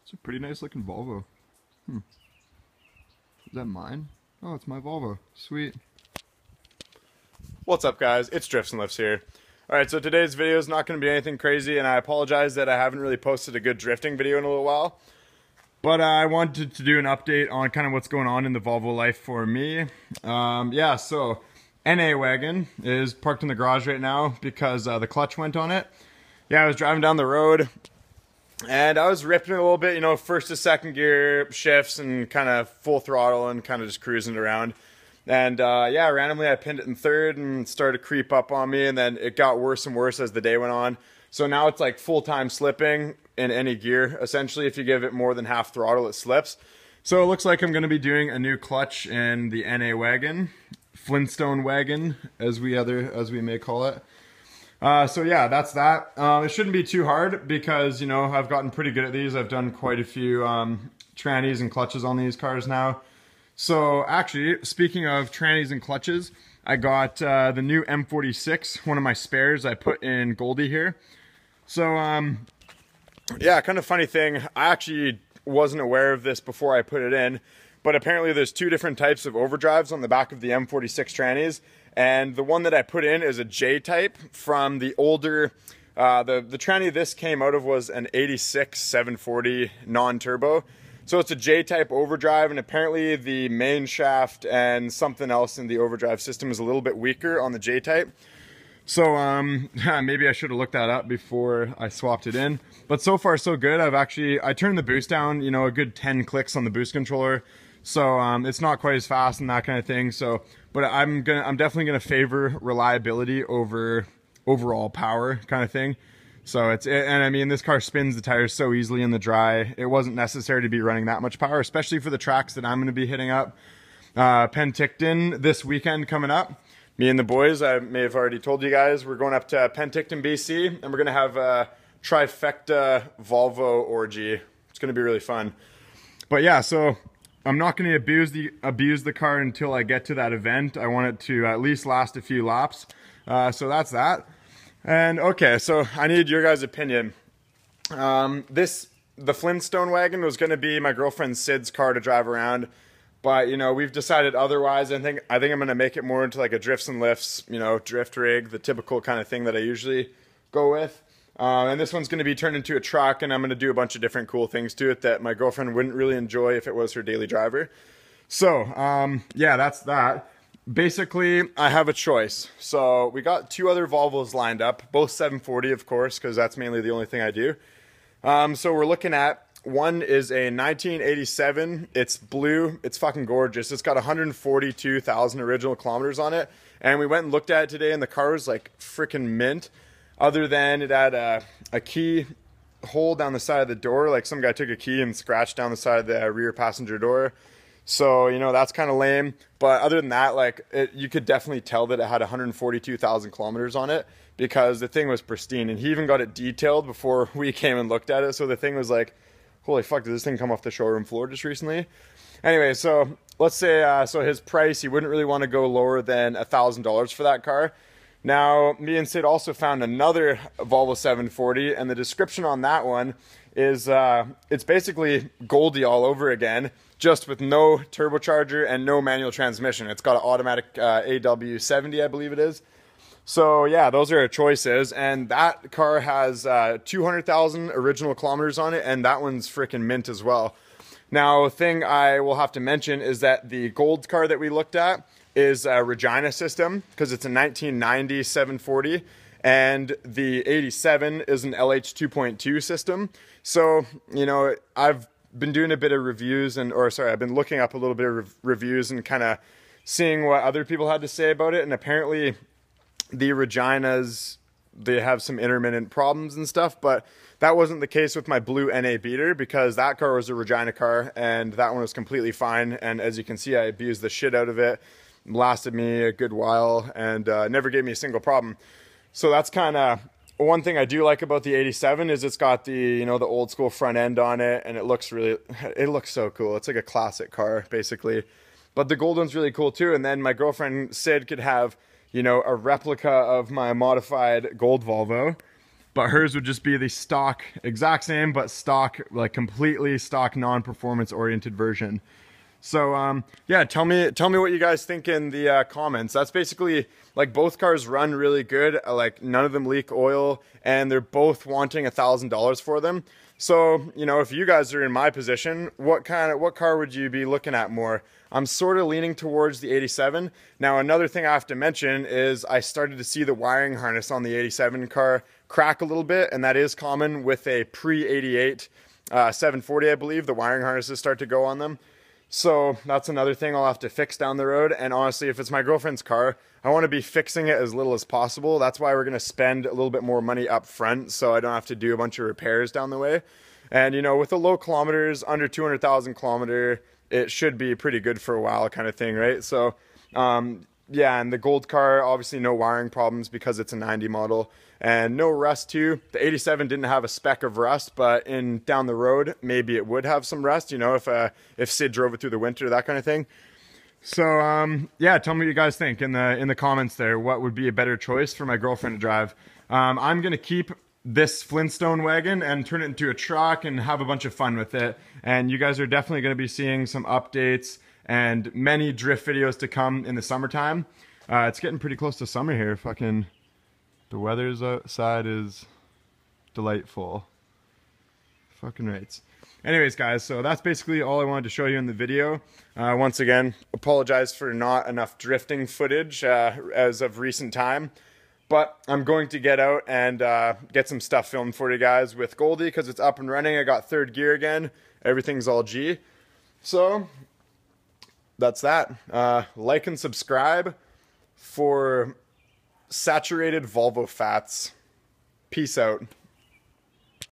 It's a pretty nice looking Volvo. Is that mine? Oh, it's my Volvo. Sweet. What's up, guys? It's Drifts and Lifts here. Alright, so today's video is not going to be anything crazy, and I apologize that I haven't really posted a good drifting video in a little while. But I wanted to do an update on kind of what's going on in the Volvo life for me. Yeah, so NA wagon is parked in the garage right now because the clutch went on it. Yeah, I was driving down the road and I was ripping it a little bit, you know, first to second gear shifts and kind of full throttle and kind of just cruising it around. And yeah, randomly I pinned it in third and started to creep up on me, and then it got worse and worse as the day went on. So now it's like full-time slipping in any gear. Essentially, if you give it more than half throttle, it slips. So it looks like I'm going to be doing a new clutch in the NA wagon, Flintstone wagon, as we may call it. So yeah, that's that. It shouldn't be too hard because, you know, I've gotten pretty good at these. I've done quite a few trannies and clutches on these cars now. So actually, speaking of trannies and clutches, I got the new M46, one of my spares I put in Goldie here. So yeah, kind of funny thing, I actually wasn't aware of this before I put it in, but apparently there's two different types of overdrives on the back of the M46 trannies. And the one that I put in is a J-type from the older, the tranny this came out of was an 86 740 non-turbo. So it's a J-type overdrive, and apparently the main shaft and something else in the overdrive system is a little bit weaker on the J-type. So maybe I should have looked that up before I swapped it in. But so far so good. I turned the boost down, you know, a good 10 clicks on the boost controller. So it's not quite as fast and that kind of thing. So, but I'm definitely gonna favor reliability over overall power kind of thing. So and I mean, this car spins the tires so easily in the dry. It wasn't necessary to be running that much power, especially for the tracks that I'm gonna be hitting up. Penticton this weekend coming up. Me and the boys, I may have already told you guys, we're going up to Penticton, BC, and we're gonna have a trifecta Volvo orgy. It's gonna be really fun. But yeah, so I'm not going to abuse the car until I get to that event. I want it to at least last a few laps. So that's that. And okay, so I need your guys' opinion. The Flintstone wagon was going to be my girlfriend Sid's car to drive around, but you know, we've decided otherwise. I think I'm going to make it more into like a drifts and lifts, you know, drift rig, the typical kind of thing that I usually go with. And this one's going to be turned into a truck, and I'm going to do a bunch of different cool things to it that my girlfriend wouldn't really enjoy if it was her daily driver. So, yeah, that's that. Basically, I have a choice. So we got two other Volvos lined up, both 740, of course, because that's mainly the only thing I do. So we're looking at, one is a 1987. It's blue. It's fucking gorgeous. It's got 142,000 original kilometers on it. And we went and looked at it today, and the car was like freaking mint. Other than it had a key hole down the side of the door, like some guy took a key and scratched down the side of the rear passenger door. So, you know, that's kind of lame. But other than that, like, you could definitely tell that it had 142,000 kilometers on it because the thing was pristine. And he even got it detailed before we came and looked at it. So the thing was like, holy fuck, did this thing come off the showroom floor just recently? Anyway, so let's say, so his price, he wouldn't really want to go lower than $1,000 for that car. Now, me and Sid also found another Volvo 740, and the description on that one is it's basically Goldie all over again, just with no turbocharger and no manual transmission. It's got an automatic AW70, I believe it is. So yeah, those are our choices, and that car has 200,000 original kilometers on it, and that one's freaking mint as well. Now, thing I will have to mention is that the gold car that we looked at is a Regina system because it's a 1990 740, and the 87 is an LH 2.2 system. So, you know, I've been doing a bit of reviews I've been looking up a little bit of reviews and kind of seeing what other people had to say about it. And apparently the Reginas, they have some intermittent problems and stuff, but that wasn't the case with my blue NA beater because that car was a Regina car and that one was completely fine. And as you can see, I abused the shit out of it. Lasted me a good while and never gave me a single problem. So that's kind of one thing I do like about the 87 is it's got the, you know, the old school front end on it, and it looks so cool. It's like a classic car basically. But the gold one's really cool too. And then my girlfriend Sid could have, you know, a replica of my modified gold Volvo. but hers would just be the stock, exact same, but stock, like completely stock, non-performance oriented version. So yeah, tell me what you guys think in the comments. That's basically, like, both cars run really good, like none of them leak oil, and they're both wanting $1,000 for them. So, you know, if you guys are in my position, what car would you be looking at more? I'm sort of leaning towards the 87. Now, another thing I have to mention is I started to see the wiring harness on the 87 car crack a little bit, and that is common with a pre-88 740, I believe. The wiring harnesses start to go on them. So that's another thing I'll have to fix down the road. And honestly, if it's my girlfriend's car, I want to be fixing it as little as possible. That's why we're going to spend a little bit more money up front, so I don't have to do a bunch of repairs down the way. And, you know, with the low kilometers, under 200,000 kilometer, it should be pretty good for a while, kind of thing, right? So, yeah, and the Gold car, obviously no wiring problems because it's a 90 model. And no rust too. The 87 didn't have a speck of rust, but down the road, maybe it would have some rust, you know, if Sid drove it through the winter, that kind of thing. So, yeah, tell me what you guys think in the comments there. What would be a better choice for my girlfriend to drive? I'm going to keep this Flintstone wagon and turn it into a truck and have a bunch of fun with it. And you guys are definitely going to be seeing some updates and many drift videos to come in the summertime. It's getting pretty close to summer here. Fucking, the weather's outside is delightful. Fucking rates. Anyways, guys, so that's basically all I wanted to show you in the video. Once again, apologize for not enough drifting footage as of recent time. But I'm going to get out and get some stuff filmed for you guys with Goldie because it's up and running. I got third gear again. Everything's all G. So that's that. Like and subscribe for saturated Volvo fats. Peace out.